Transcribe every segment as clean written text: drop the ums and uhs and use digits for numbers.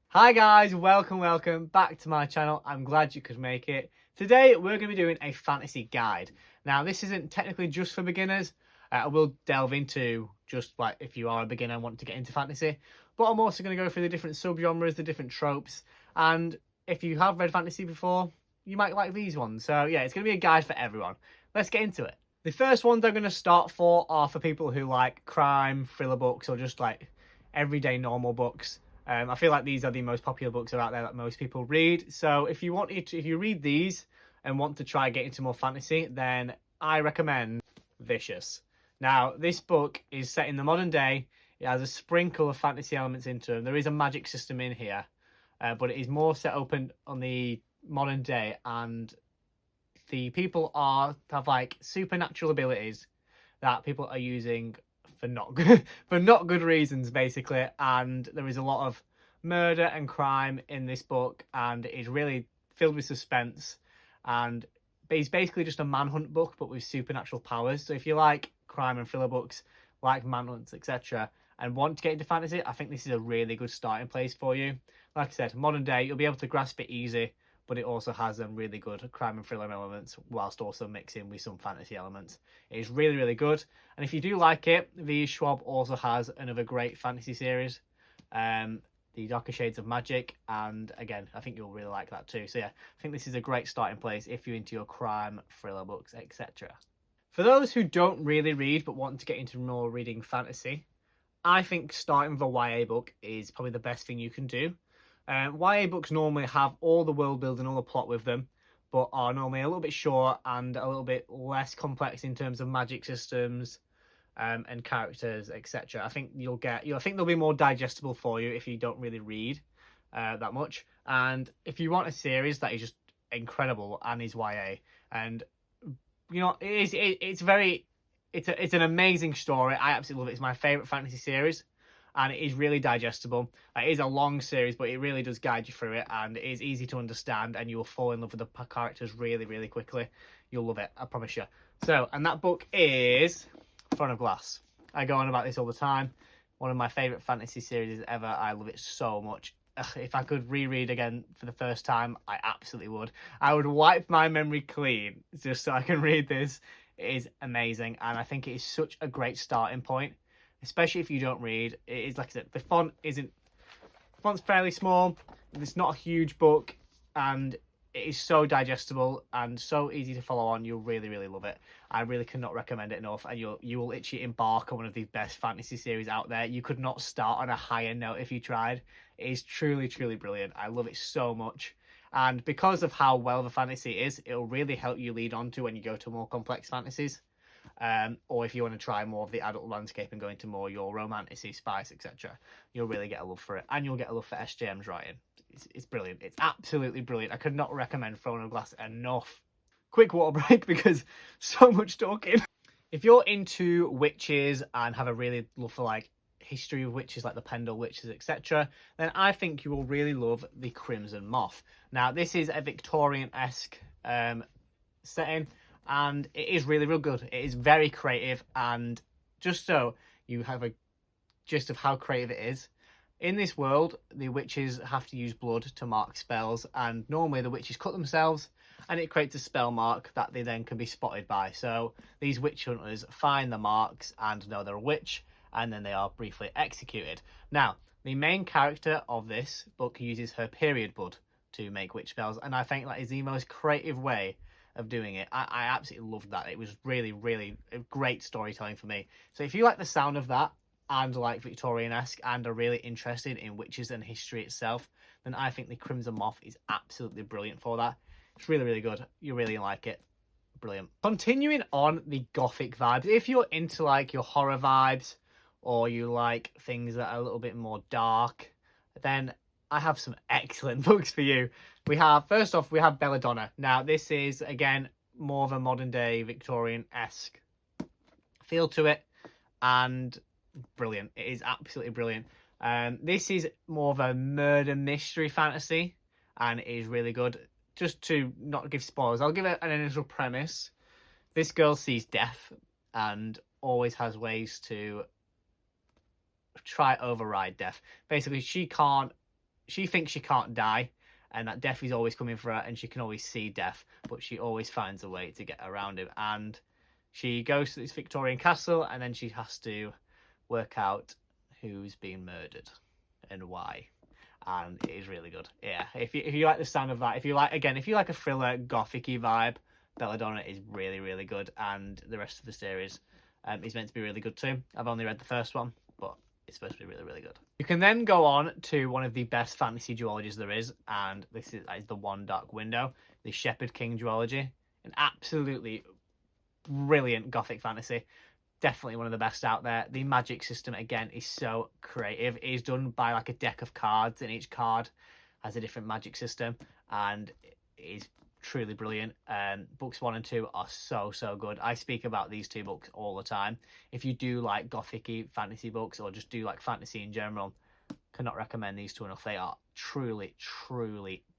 Hi guys, welcome back to my channel. I'm glad you could make it. Today we're going to be doing a fantasy guide. Now this isn't technically just for beginners. I will delve into just like if you are a beginner and want to get into fantasy, but I'm also going to go through the different subgenres, the different tropes, and if you have read fantasy before, you might like these ones. So yeah, it's going to be a guide for everyone. Let's get into it. The first ones I'm going to start for are for people who like crime, thriller books, or just like everyday normal books. I feel like these are the most popular books out there that most people read. So if you read these and want to try get into more fantasy, then I recommend Vicious. Now, this book is set in the modern day. It has a sprinkle of fantasy elements into it. There is a magic system in here, but it is more set open on the modern day, and the people have like supernatural abilities that people are using for not good, for not good reasons, basically. And there is a lot of murder and crime in this book, and it is really filled with suspense. And it's basically just a manhunt book, but with supernatural powers. So if you like crime and thriller books, like manhunts, etc., and want to get into fantasy, I think this is a really good starting place for you. Like I said, modern day, you'll be able to grasp it easy, but it also has some really good crime and thriller elements whilst also mixing with some fantasy elements. It is really, really good. And if you do like it, V. Schwab also has another great fantasy series, The Darker Shades of Magic. And again, I think you'll really like that too. So yeah, I think this is a great starting place if you're into your crime, thriller books, etc. For those who don't really read but want to get into more reading fantasy, I think starting with a YA book is probably the best thing you can do. YA books normally have all the world building, all the plot with them, but are normally a little bit short and a little bit less complex in terms of magic systems and characters, etc. I think I think they'll be more digestible for you if you don't really read that much. And if you want a series that is just incredible and is YA, and it's an amazing story. I absolutely love it. It's my favorite fantasy series. And it is really digestible. It is a long series, but it really does guide you through it, and it is easy to understand, and you will fall in love with the characters really, really quickly. You'll love it, I promise you. So, and that book is Throne of Glass. I go on about this all the time. One of my favourite fantasy series ever. I love it so much. If I could reread again for the first time, I absolutely would. I would wipe my memory clean just so I can read this. It is amazing, and I think it is such a great starting point. Especially if you don't read. It is, like I said, the font's fairly small. It's not a huge book, and it is so digestible and so easy to follow on. You'll really, really love it. I really cannot recommend it enough, and you will literally embark on one of the best fantasy series out there. You could not start on a higher note if you tried. It is truly, truly brilliant. I love it so much. And because of how well the fantasy is, it'll really help you lead on to when you go to more complex fantasies. Or if you want to try more of the adult landscape and go into more your romantic spice, etc., you'll really get a love for it, and you'll get a love for SJM's writing. It's brilliant. It's absolutely brilliant. I could not recommend Throne of Glass enough. Quick water break because so much talking. If you're into witches and have a really love for like history of witches, like the Pendle witches, etc., then I think you will really love The Crimson Moth. Now, this is a Victorian-esque setting. And it is really, real good. It is very creative, and just so you have a gist of how creative it is, in this world, the witches have to use blood to mark spells, and normally the witches cut themselves, and it creates a spell mark that they then can be spotted by. So these witch hunters find the marks and know they're a witch, and then they are briefly executed. Now, the main character of this book uses her period blood to make witch spells, and I think that is the most creative way of doing it. I absolutely loved that. It was really, really great storytelling for me. So if you like the sound of that and like Victorian-esque and are really interested in witches and history itself, then I think The Crimson Moth is absolutely brilliant for that. It's really, really good. You really like it. Brilliant. Continuing on the Gothic vibes, if you're into like your horror vibes, or you like things that are a little bit more dark, then I have some excellent books for you. First off, we have Belladonna. Now, this is, again, more of a modern-day Victorian-esque feel to it, and brilliant. It is absolutely brilliant. This is more of a murder mystery fantasy, and it is really good. Just to not give spoilers, I'll give it an initial premise. This girl sees death and always has ways to try override death. Basically, she thinks she can't die, and that death is always coming for her, and she can always see death, but she always finds a way to get around him. And she goes to this Victorian castle, and then she has to work out who's being murdered and why. And it is really good. Yeah, if you like the sound of that, if you like a thriller, gothic-y vibe, Belladonna is really, really good, and the rest of the series is meant to be really good too. I've only read the first one, but it's supposed to be really, really good. You can then go on to one of the best fantasy duologies there is, and this is the One Dark Window, the Shepherd King duology. An absolutely brilliant gothic fantasy. Definitely one of the best out there. The magic system, again, is so creative. It is done by like a deck of cards, and each card has a different magic system, and it is truly brilliant. Books 1 and 2 are so good. I speak about these two books all the time. If you do like gothic-y fantasy books, or just do like fantasy in general, cannot recommend these two enough. They are truly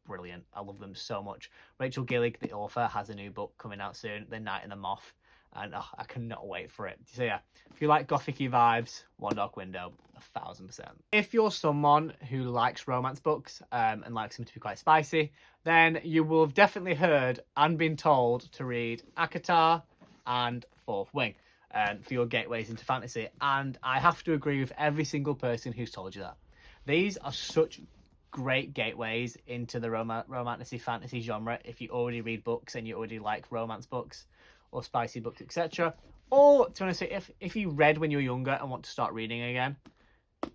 brilliant. I love them so much. Rachel Gillig, the author, has a new book coming out soon, The Night and the Moth, and I cannot wait for it. So yeah, if you like gothic-y vibes, One Dark Window, 1000%. If you're someone who likes romance books and likes them to be quite spicy, then you will have definitely heard and been told to read ACOTAR and Fourth Wing for your gateways into fantasy. And I have to agree with every single person who's told you that. These are such great gateways into the romantic fantasy genre if you already read books and you already like romance books or spicy books, etc. Or, to be honest, if you read when you were younger and want to start reading again,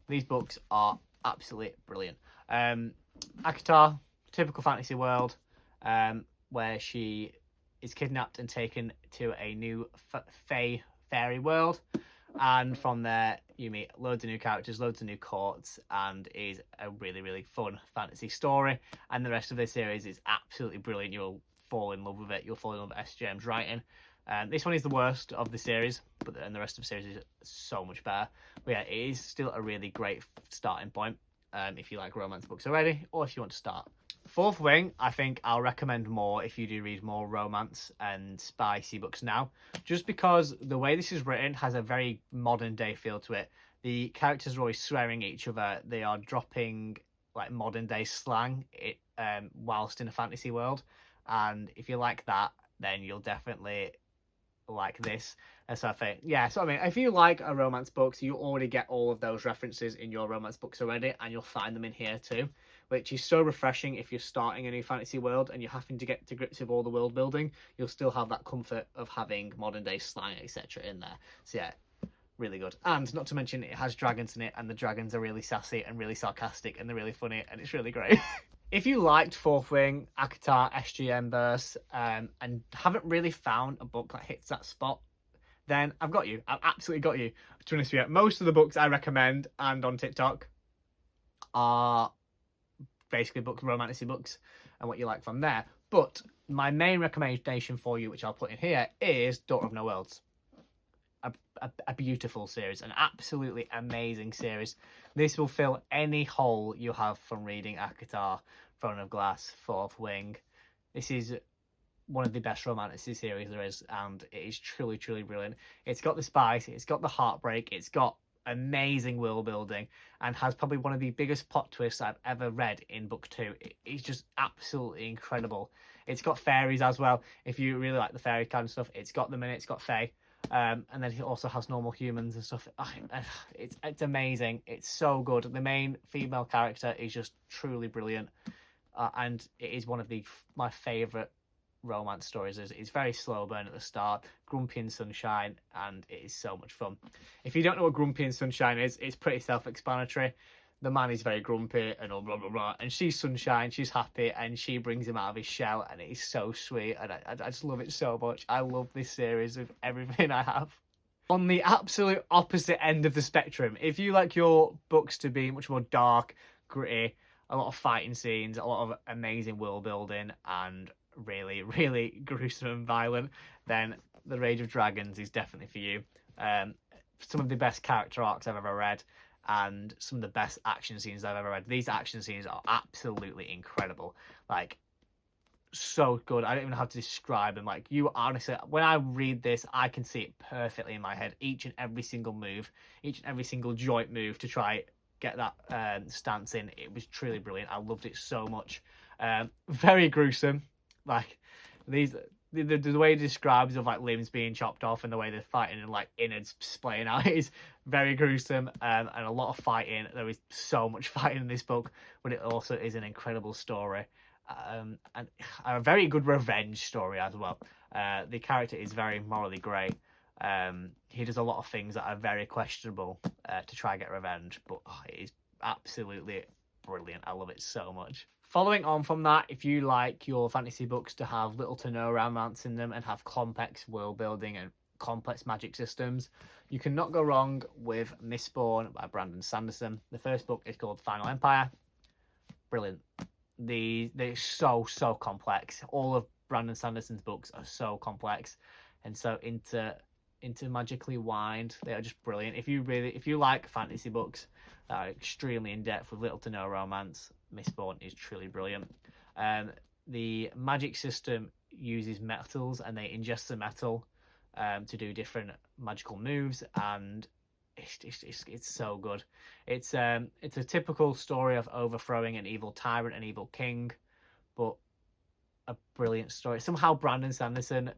these books are absolutely brilliant. ACOTAR, typical fantasy world, where she is kidnapped and taken to a new fairy world, and from there you meet loads of new characters, loads of new courts, and is a really fun fantasy story. And the rest of this series is absolutely brilliant. You'll fall in love with it. You'll fall in love with SJM's writing. This one is the worst of the series, but the rest of the series is so much better. But yeah, it is still a really great starting point if you like romance books already, or if you want to start. Fourth Wing, I think I'll recommend more if you do read more romance and spicy books now, just because the way this is written has a very modern day feel to it. The characters are always swearing at each other. They are dropping like modern day slang whilst in a fantasy world, and if you like that, then you'll definitely like this. And so I think, yeah, so I mean, if you like a romance book, you already get all of those references in your romance books already, and you'll find them in here too, which is so refreshing. If you're starting a new fantasy world and you're having to get to grips with all the world building, you'll still have that comfort of having modern day slang, etc. in there. So yeah, really good. And not to mention, it has dragons in it, and the dragons are really sassy and really sarcastic, and they're really funny, and it's really great. If you liked Fourth Wing, ACOTAR, SGM verse, and haven't really found a book that hits that spot, then I've got you. I've absolutely got you. To be honest with you, most of the books I recommend and on TikTok are basically books, romantic books, and what you like from there. But my main recommendation for you, which I'll put in here, is Daughter of No Worlds. A beautiful series, an absolutely amazing series. This will fill any hole you have from reading ACOTAR, Throne of Glass, Fourth Wing. This is one of the best romantic series there is, and it is truly brilliant. It's got the spice, it's got the heartbreak, it's got amazing world building, and has probably one of the biggest plot twists I've ever read in book 2. It's just absolutely incredible. It's got fairies as well. If you really like the fairy kind of stuff, it's got them in it. It's got fae. And then he also has normal humans and stuff. It's amazing. It's so good. The main female character is just truly brilliant, and it is one of my favourite romance stories. It's very slow burn at the start, Grumpy and Sunshine, and it is so much fun. If you don't know what Grumpy and Sunshine is, it's pretty self-explanatory. The man is very grumpy and all blah blah blah, and she's Sunshine, she's happy, and she brings him out of his shell, and it is so sweet, and I just love it so much. I love this series with everything I have. On the absolute opposite end of the spectrum, if you like your books to be much more dark, gritty, a lot of fighting scenes, a lot of amazing world building, and really gruesome and violent, then The Rage of Dragons is definitely for you. Some of the best character arcs I've ever read, and some of the best action scenes I've ever read. These action scenes are absolutely incredible. Like, so good. I don't even know how to describe them. Like, you honestly, when I read this, I can see it perfectly in my head. Each and every single move, each and every single joint move to try get that stance in. It was truly brilliant. I loved it so much. Very gruesome. Like, these the way it describes of like limbs being chopped off and the way they're fighting and like innards splaying out is very gruesome, and a lot of fighting. There is so much fighting in this book, but it also is an incredible story. And a very good revenge story as well. The character is very morally grey. He does a lot of things that are very questionable to try and get revenge, but it is absolutely brilliant. I love it so much. Following on from that, if you like your fantasy books to have little to no romance in them and have complex world building and complex magic systems, you cannot go wrong with Mistborn by Brandon Sanderson. The first book is called Final Empire. Brilliant. They're so complex. All of Brandon Sanderson's books are so complex and so magically wind. They are just brilliant. If you like fantasy books that are extremely in depth with little to no romance, Mistborn is truly brilliant. The magic system uses metals, and they ingest the metal to do different magical moves, and it's so good. It's a typical story of overthrowing an evil tyrant, an evil king, but a brilliant story. Somehow Brandon Sanderson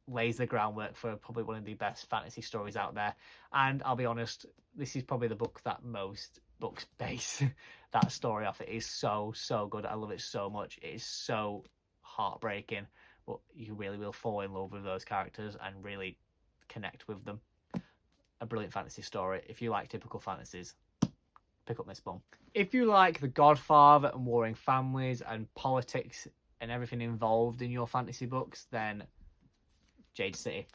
lays the groundwork for probably one of the best fantasy stories out there. And I'll be honest, this is probably the book that most books base that story off. It is so good. I love it so much. It is so heartbreaking, but you really will fall in love with those characters and really connect with them. A brilliant fantasy story. If you like typical fantasies, pick up Mistborn. If you like The Godfather and warring families and politics and everything involved in your fantasy books, then Jade City,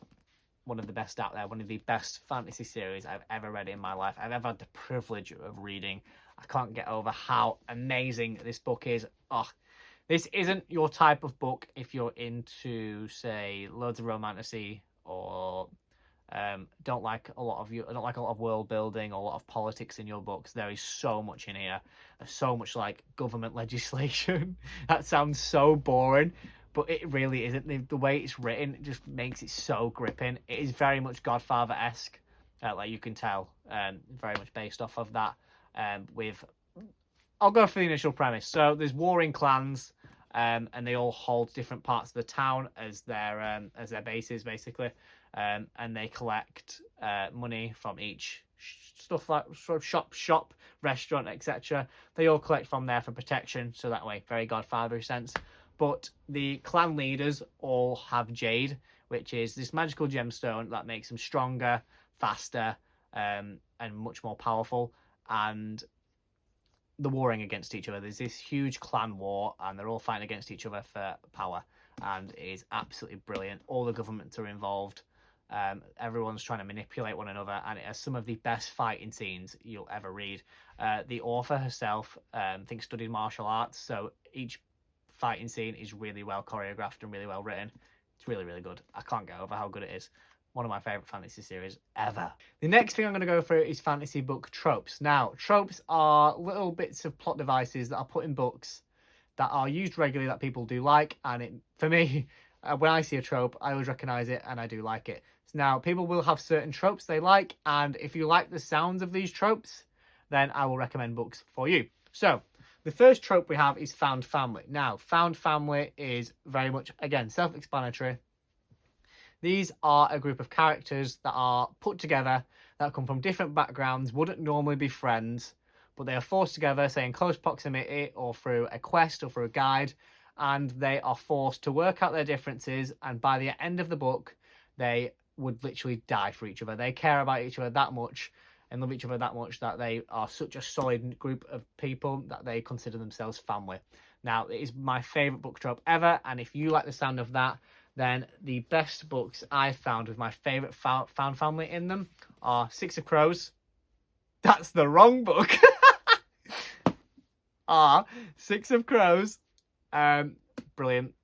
one of the best out there, one of the best fantasy series I've ever read in my life. I've ever had the privilege of reading. I can't get over how amazing this book is. This isn't your type of book if you're into, say, loads of romantasy, or don't like a lot of world building or a lot of politics in your books. There is so much in here. There's so much like government legislation. That sounds so boring, but it really isn't. The way it's written just makes it so gripping. It is very much Godfather-esque, like you can tell, very much based off of that. I'll go for the initial premise. So there's warring clans, and they all hold different parts of the town as their bases, basically. And they collect money from each stuff like sort of shop, restaurant, etc. They all collect from there for protection, so that way, very Godfather sense. But the clan leaders all have Jade, which is this magical gemstone that makes them stronger, faster, and much more powerful. And the warring against each other. There's this huge clan war, and they're all fighting against each other for power. And it is absolutely brilliant. All the governments are involved. Everyone's trying to manipulate one another, and it has some of the best fighting scenes you'll ever read. The author herself, I think, studied martial arts, so each fighting scene is really well choreographed and really well written. It's really good. I can't get over how good it is. One of my favourite fantasy series ever. The next thing I'm going to go through is fantasy book tropes. Now, tropes are little bits of plot devices that are put in books that are used regularly that people do like, and for me, when I see a trope, I always recognise it and I do like it. Now, people will have certain tropes they like, and if you like the sounds of these tropes, then I will recommend books for you. So, the first trope we have is found family. Now, found family is very much, again, self-explanatory. These are a group of characters that are put together, that come from different backgrounds, wouldn't normally be friends, but they are forced together, say in close proximity or through a quest or through a guide, and they are forced to work out their differences, and by the end of the book, they would literally die for each other. They care about each other that much and love each other that much that they are such a solid group of people that they consider themselves family. Now, it is my favourite book trope ever, and if you like the sound of that, then the best books I've found with my favourite found family in them are Six of Crows. That's the wrong book. Six of Crows. Brilliant.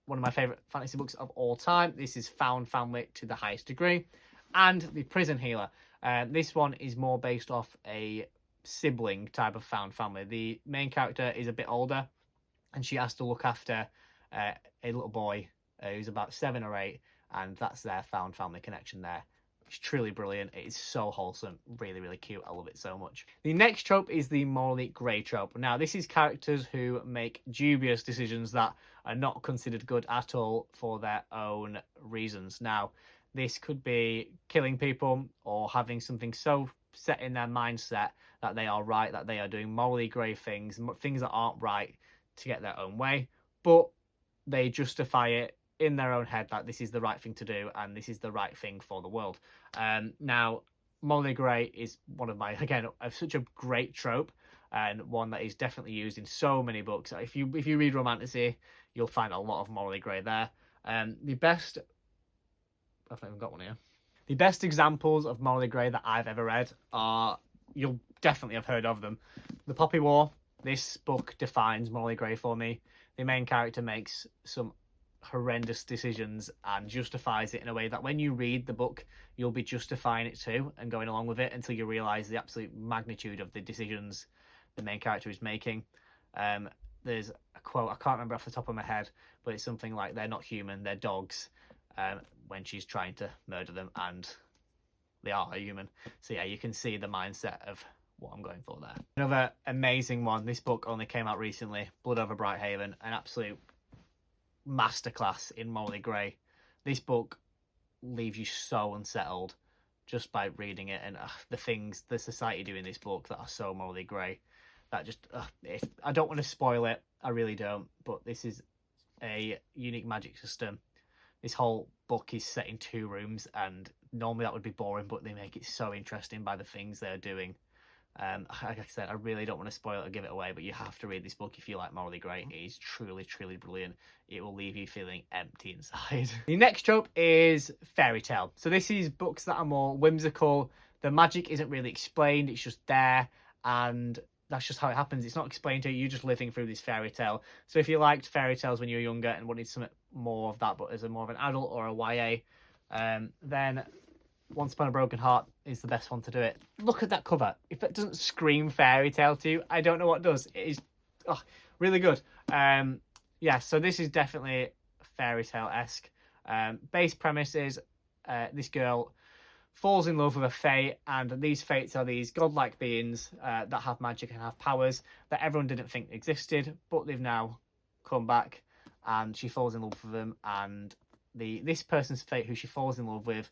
One of my favourite fantasy books of all time. This is found family to the highest degree. And The Prison Healer. This one is more based off a sibling type of found family. The main character is a bit older, and she has to look after a little boy who's about 7 or 8, and that's their found family connection there. It's truly brilliant. It is so wholesome, really, really cute. I love it so much. The next trope is the morally grey trope. Now, this is characters who make dubious decisions that are not considered good at all for their own reasons. Now, this could be killing people or having something so set in their mindset that they are right, that they are doing morally grey things, things that aren't right to get their own way, but they justify it in their own head that this is the right thing to do and this is the right thing for the world. Now, morally grey is one of my, again, such a great trope, and one that is definitely used in so many books. If you read romantasy, you'll find a lot of morally grey there. The best, I've not even got one here. The best examples of morally grey that I've ever read are, you'll definitely have heard of them. The Poppy War. This book defines morally grey for me. The main character makes some horrendous decisions and justifies it in a way that when you read the book, you'll be justifying it too and going along with it until you realise the absolute magnitude of the decisions the main character is making. There's a quote, I can't remember off the top of my head, but it's something like, they're not human, they're dogs, when she's trying to murder them, and they are human. So yeah, you can see the mindset of what I'm going for there. Another amazing one, this book only came out recently, Blood Over Brighthaven, an absolute masterclass in morally grey. This book leaves you so unsettled just by reading it, and the things the society do in this book that are so morally grey, that just I don't want to spoil it, I really don't, but this is a unique magic system. This whole book is set in 2 rooms, and normally that would be boring, but they make it so interesting by the things they're doing. Like I said, I really don't want to spoil it or give it away, but you have to read this book if you like morally grey. It is truly, truly brilliant. It will leave you feeling empty inside. The next trope is fairy tale. So this is books that are more whimsical. The magic isn't really explained, it's just there, and that's just how it happens. It's not explained to you, you're just living through this fairy tale. So if you liked fairy tales when you were younger and wanted something more of that, but as a more of an adult or a YA, then Once Upon a Broken Heart is the best one to do it. Look at that cover. If it doesn't scream fairy tale to you, I don't know what does. It is really good. Yeah, so this is definitely fairy tale-esque. Base premise is this girl falls in love with a fae, and these fates are these godlike beings that have magic and have powers that everyone didn't think existed, but they've now come back, and she falls in love with them, and this person's fate who she falls in love with,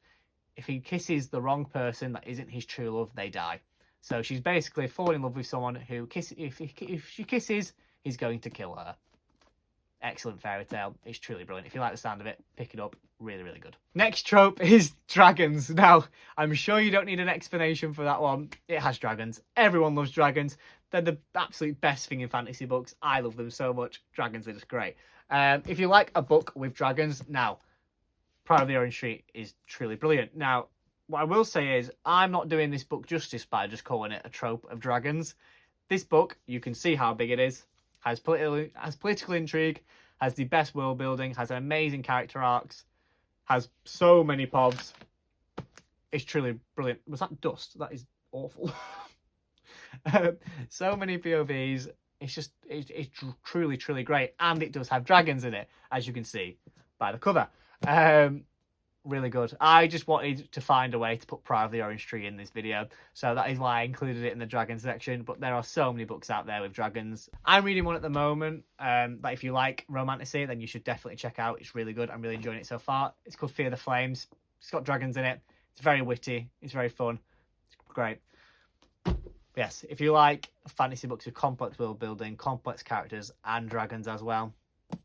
if he kisses the wrong person that isn't his true love, they die. So she's basically falling in love with someone who, if she kisses, he's going to kill her. Excellent fairy tale. It's truly brilliant. If you like the sound of it, pick it up. Really, really good. Next trope is dragons. Now, I'm sure you don't need an explanation for that one. It has dragons. Everyone loves dragons. They're the absolute best thing in fantasy books. I love them so much. Dragons are just great. If you like a book with dragons, now, Pride of the Orange Tree is truly brilliant. Now, what I will say is, I'm not doing this book justice by just calling it a trope of dragons. This book, you can see how big it is, has political intrigue, has the best world building, has amazing character arcs, has so many povs. It's truly brilliant. Was that dust? That is awful. So many POVs. It's truly, truly great. And it does have dragons in it, as you can see by the cover. Really good. I just wanted to find a way to put Pride of the Orange Tree in this video, so that is why I included it in the dragon section. But there are so many books out there with dragons. I'm reading one at the moment, but if you like romantasy, then you should definitely check out. It's really good. I'm really enjoying it so far. It's called Fear the Flames. It's got dragons in it. It's very witty. It's very fun. It's great. Yes, if you like fantasy books with complex world building, complex characters, and dragons as well,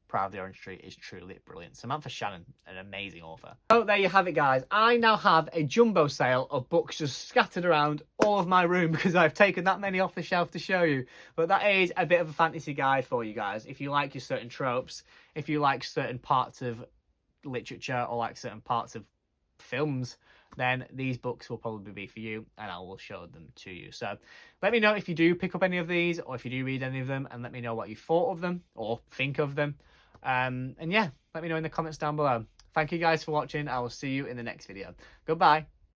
Pride of the Orange Tree is truly brilliant. Samantha Shannon, an amazing author. So there you have it, guys. I now have a jumbo sale of books just scattered around all of my room because I've taken that many off the shelf to show you. But that is a bit of a fantasy guide for you guys. If you like your certain tropes, if you like certain parts of literature or like certain parts of films, then these books will probably be for you, and I will show them to you. So let me know if you do pick up any of these, or if you do read any of them, and let me know what you thought of them or think of them. And yeah, let me know in the comments down below. Thank you guys for watching. I will see you in the next video. Goodbye.